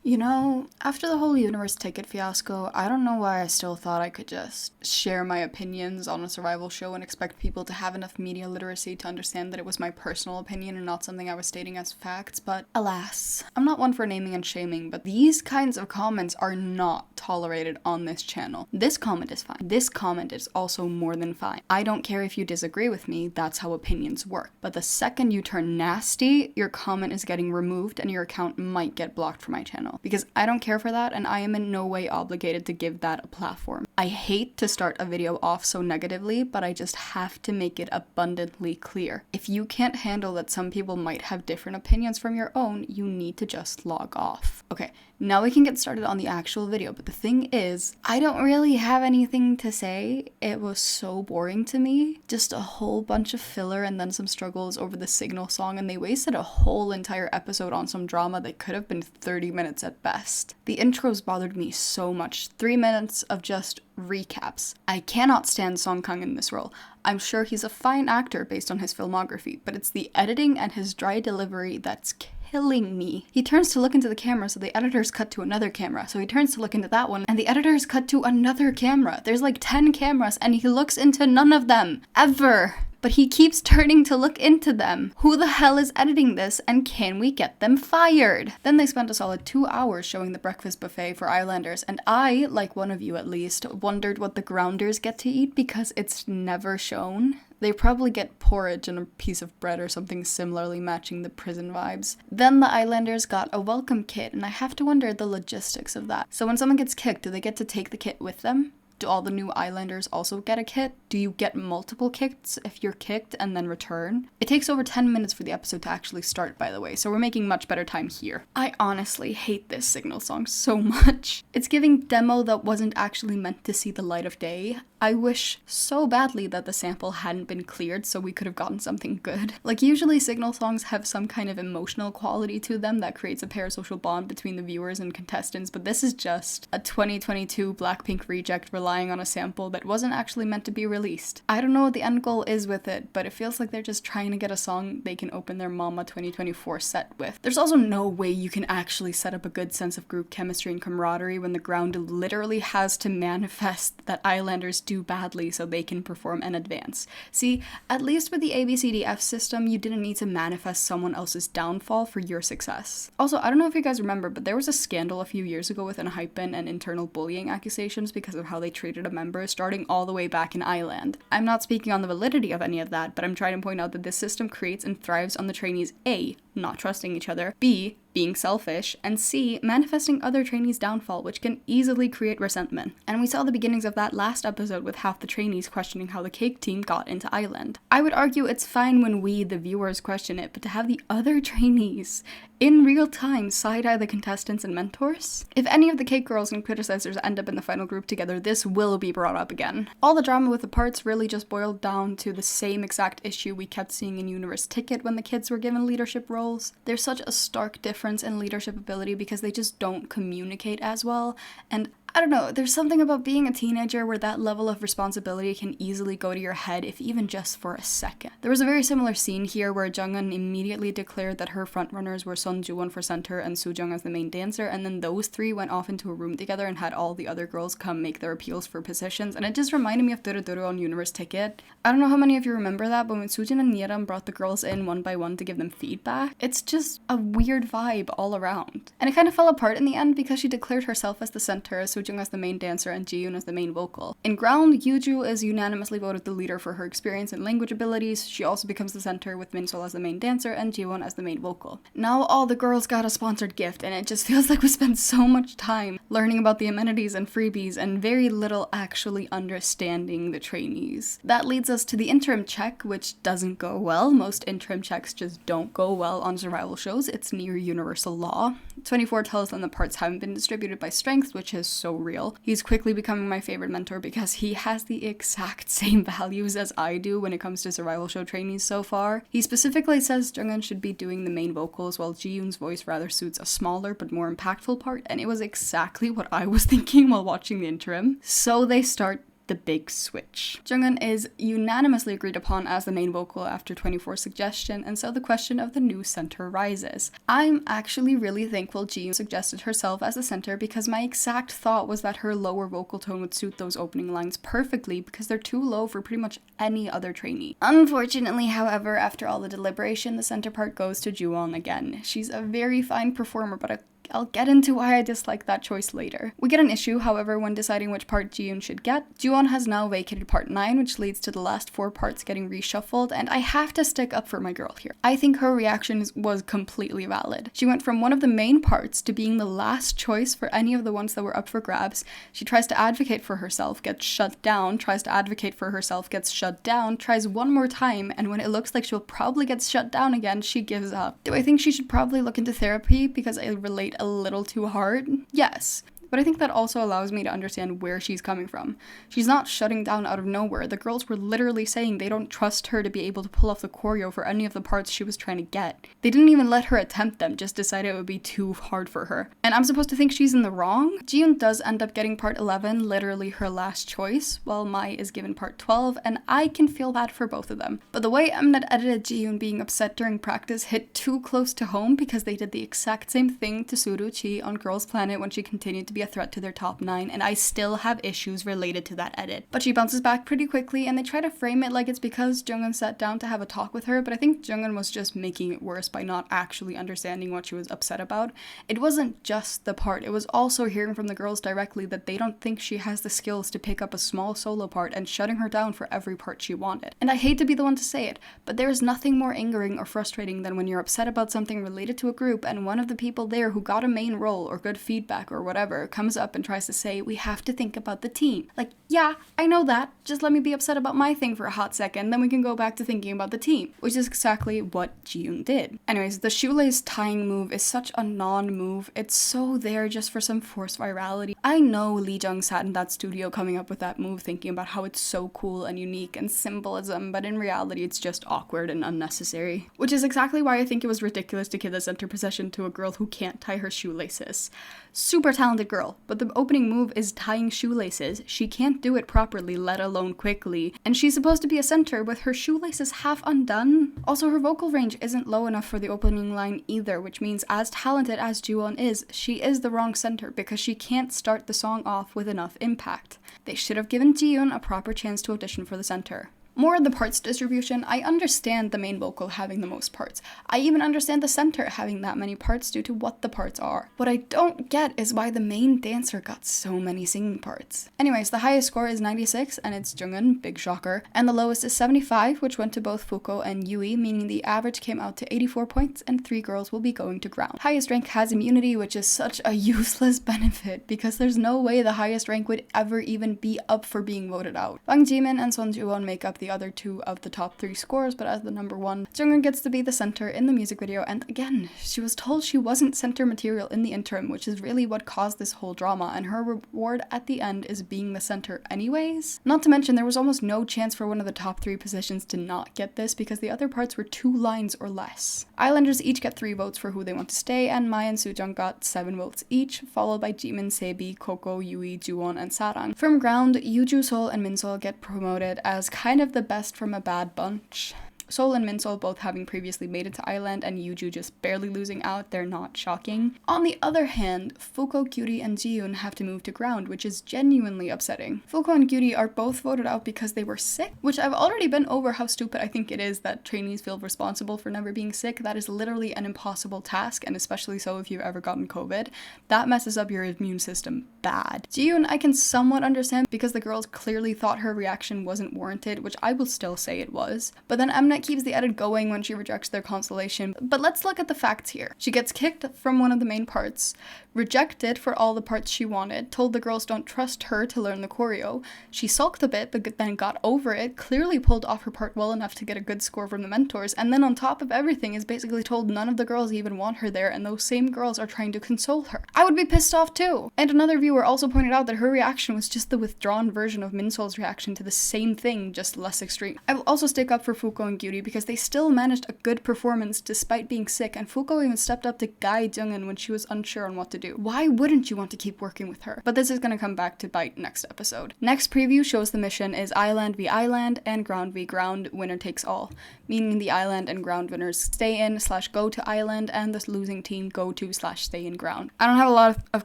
You know, after the whole universe ticket fiasco, I don't know why I still thought I could just share my opinions on a survival show and expect people to have enough media literacy to understand that it was my personal opinion and not something I was stating as facts, but alas. I'm not one for naming and shaming, but these kinds of comments are not tolerated on this channel. This comment is fine. This comment is also more than fine. I don't care if you disagree with me, that's how opinions work. But the second you turn nasty, your comment is getting removed and your account might get blocked from my channel. Because I don't care for that and I am in no way obligated to give that a platform. I hate to start a video off so negatively, but I just have to make it abundantly clear. If you can't handle that some people might have different opinions from your own, you need to just log off. Okay, now we can get started on the actual video, but the thing is, I don't really have anything to say. It was so boring to me. Just a whole bunch of filler and then some struggles over the Signal song, and they wasted a whole entire episode on some drama that could have been 30 minutes at best. The intros bothered me so much. 3 minutes of just recaps. I cannot stand Song Kang in this role. I'm sure he's a fine actor based on his filmography, but it's the editing and his dry delivery that's killing me. He turns to look into the camera, so the editors cut to another camera. So he turns to look into that one, and the editors cut to another camera. There's like 10 cameras, and he looks into none of them. Ever. But he keeps turning to look into them. Who the hell is editing this, and can we get them fired? Then they spent a solid 2 hours showing the breakfast buffet for Islanders, and I, like one of you at least, wondered what the grounders get to eat because it's never shown. They probably get porridge and a piece of bread or something similarly matching the prison vibes. Then the Islanders got a welcome kit, and I have to wonder the logistics of that. So when someone gets kicked, do they get to take the kit with them? Do all the new Islanders also get a kit? Do you get multiple kits if you're kicked and then return? It takes over 10 minutes for the episode to actually start, by the way, so we're making much better time here. I honestly hate this Signal song so much. It's giving demo that wasn't actually meant to see the light of day. I wish so badly that the sample hadn't been cleared so we could have gotten something good. Like, usually Signal songs have some kind of emotional quality to them that creates a parasocial bond between the viewers and contestants, but this is just a 2022 Blackpink reject relying on a sample that wasn't actually meant to be released. I don't know what the end goal is with it, but it feels like they're just trying to get a song they can open their Mama 2024 set with. There's also no way you can actually set up a good sense of group chemistry and camaraderie when the ground literally has to manifest that Islanders do badly so they can perform and advance. See, at least with the ABCDF system, you didn't need to manifest someone else's downfall for your success. Also, I don't know if you guys remember, but there was a scandal a few years ago with Enhypen and internal bullying accusations because of how they treated a member starting all the way back in Island. I'm not speaking on the validity of any of that, but I'm trying to point out that this system creates and thrives on the trainees A, not trusting each other, B, being selfish, and C, manifesting other trainees' downfall, which can easily create resentment. And we saw the beginnings of that last episode with half the trainees questioning how the cake team got into Island. I would argue it's fine when we, the viewers, question it, but to have the other trainees in real time side-eye the contestants and mentors? If any of the cake girls and criticizers end up in the final group together, this will be brought up again. All the drama with the parts really just boiled down to the same exact issue we kept seeing in Universe Ticket when the kids were given leadership roles. There's such a stark difference in leadership ability because they just don't communicate as well, and I don't know, there's something about being a teenager where that level of responsibility can easily go to your head if even just for a second. There was a very similar scene here where Jungin immediately declared that her frontrunners were Son Ju-won for center and Soo-jung as the main dancer, and then those three went off into a room together and had all the other girls come make their appeals for positions, and it just reminded me of Duruduru on Universe Ticket. I don't know how many of you remember that, but when Soojin and Yeram brought the girls in one by one to give them feedback, it's just a weird vibe all around. And it kind of fell apart in the end because she declared herself as the center, Soo-jung as the main dancer, and Ji-yoon as the main vocal. In Ground, Yuju is unanimously voted the leader for her experience and language abilities. She also becomes the center with Min-sol as the main dancer and Ji-won as the main vocal. Now all the girls got a sponsored gift, and it just feels like we spent so much time learning about the amenities and freebies and very little actually understanding the trainees. That leads us to the interim check, which doesn't go well. Most interim checks just don't go well on survival shows. It's near universal law. 24 tells them the parts haven't been distributed by strength, which is so real. He's quickly becoming my favorite mentor because he has the exact same values as I do when it comes to survival show trainees so far. He specifically says Jungin should be doing the main vocals while Ji-yoon's voice rather suits a smaller but more impactful part, and it was exactly what I was thinking while watching the interim. So they start the big switch. Jungin is unanimously agreed upon as the main vocal after 24's suggestion, and so the question of the new center rises. I'm actually really thankful Jiyoon suggested herself as the center because my exact thought was that her lower vocal tone would suit those opening lines perfectly because they're too low for pretty much any other trainee. Unfortunately, however, after all the deliberation, the center part goes to Joohwan again. She's a very fine performer, but I'll get into why I dislike that choice later. We get an issue, however, when deciding which part Jiyoon should get. Joohwan has now vacated part 9, which leads to the last 4 parts getting reshuffled, and I have to stick up for my girl here. I think her reaction was completely valid. She went from one of the main parts to being the last choice for any of the ones that were up for grabs. She tries to advocate for herself, gets shut down, tries to advocate for herself, gets shut down, tries one more time, and when it looks like she'll probably get shut down again, she gives up. Do I think she should probably look into therapy because I relate a little too hard? Yes. But I think that also allows me to understand where she's coming from. She's not shutting down out of nowhere. The girls were literally saying they don't trust her to be able to pull off the choreo for any of the parts she was trying to get. They didn't even let her attempt them, just decided it would be too hard for her. And I'm supposed to think she's in the wrong? Jiyoon does end up getting part 11, literally her last choice, while Mai is given part 12, and I can feel that for both of them. But the way Mnet edited Jiyoon being upset during practice hit too close to home because they did the exact same thing to Suruchi on Girls Planet when she continued to be a threat to their top 9, and I still have issues related to that edit. But she bounces back pretty quickly, and they try to frame it like it's because Jungin sat down to have a talk with her, but I think Jungin was just making it worse by not actually understanding what she was upset about. It wasn't just the part, it was also hearing from the girls directly that they don't think she has the skills to pick up a small solo part and shutting her down for every part she wanted. And I hate to be the one to say it, but there is nothing more angering or frustrating than when you're upset about something related to a group and one of the people there who got a main role or good feedback or whatever comes up and tries to say, we have to think about the team. Like, yeah, I know that. Just let me be upset about my thing for a hot second, then we can go back to thinking about the team. Which is exactly what Jiyoon did. Anyways, the shoelace tying move is such a non-move. It's so there just for some forced virality. I know Lee Jung sat in that studio coming up with that move thinking about how it's so cool and unique and symbolism, but in reality it's just awkward and unnecessary. Which is exactly why I think it was ridiculous to give the center position to a girl who can't tie her shoelaces. Super talented girl, but the opening move is tying shoelaces. She can't do it properly, let alone quickly, and she's supposed to be a center with her shoelaces half undone. Also, her vocal range isn't low enough for the opening line either, which means as talented as Joohwan is, she is the wrong center because she can't start the song off with enough impact. They should have given Jiyoon a proper chance to audition for the center. More on the parts distribution, I understand the main vocal having the most parts. I even understand the center having that many parts due to what the parts are. What I don't get is why the main dancer got so many singing parts. Anyways, the highest score is 96 and it's Jungin, big shocker, and the lowest is 75, which went to both Fuko and Yui, meaning the average came out to 84 points and 3 girls will be going to ground. Highest rank has immunity, which is such a useless benefit because there's no way the highest rank would ever even be up for being voted out. Bang Jimin and Son Joohwan make up the other 2 of the top 3 scores, but as the number 1, Jungin gets to be the center in the music video, and again, she was told she wasn't center material in the interim, which is really what caused this whole drama, and her reward at the end is being the center anyways. Not to mention, there was almost no chance for one of the top 3 positions to not get this because the other parts were 2 lines or less. Islanders each get 3 votes for who they want to stay, and Mai and Sujung got 7 votes each, followed by Jimin, Sebi, Coco, Yui, Joohwan, and Sarang. From ground, Yuju, Sol, and Minsol get promoted as kind of the best from a bad bunch. Sol and Minsol both having previously made it to Island and Yuju just barely losing out, they're not shocking. On the other hand, Fuko, Gyuri, and Jiyoon have to move to ground, which is genuinely upsetting. Fuko and Gyuri are both voted out because they were sick, which I've already been over how stupid I think it is that trainees feel responsible for never being sick. That is literally an impossible task, and especially so if you've ever gotten COVID. That messes up your immune system bad. Jiyoon I can somewhat understand because the girls clearly thought her reaction wasn't warranted, which I will still say it was. But then Mnet keeps the edit going when she rejects their constellation. But let's look at the facts here. She gets kicked from one of the main parts, rejected for all the parts she wanted, told the girls don't trust her to learn the choreo. She sulked a bit but then got over it, clearly pulled off her part well enough to get a good score from the mentors, and then on top of everything is basically told none of the girls even want her there and those same girls are trying to console her. I would be pissed off too. And another viewer also pointed out that her reaction was just the withdrawn version of Minsol's reaction to the same thing, just less extreme. I will also stick up for Fuko and Gyuri Beauty because they still managed a good performance despite being sick, and Fuko even stepped up to guide Jungin when she was unsure on what to do. Why wouldn't you want to keep working with her? But this is gonna come back to bite next episode. Next preview shows the mission is Island v Island and Ground v Ground, winner takes all, meaning the Island and Ground winners stay in / go to Island and the losing team go to / stay in Ground. I don't have a lot of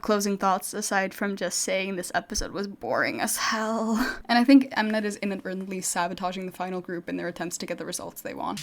closing thoughts aside from just saying this episode was boring as hell. And I think Mnet is inadvertently sabotaging the final group in their attempts to get the results they want.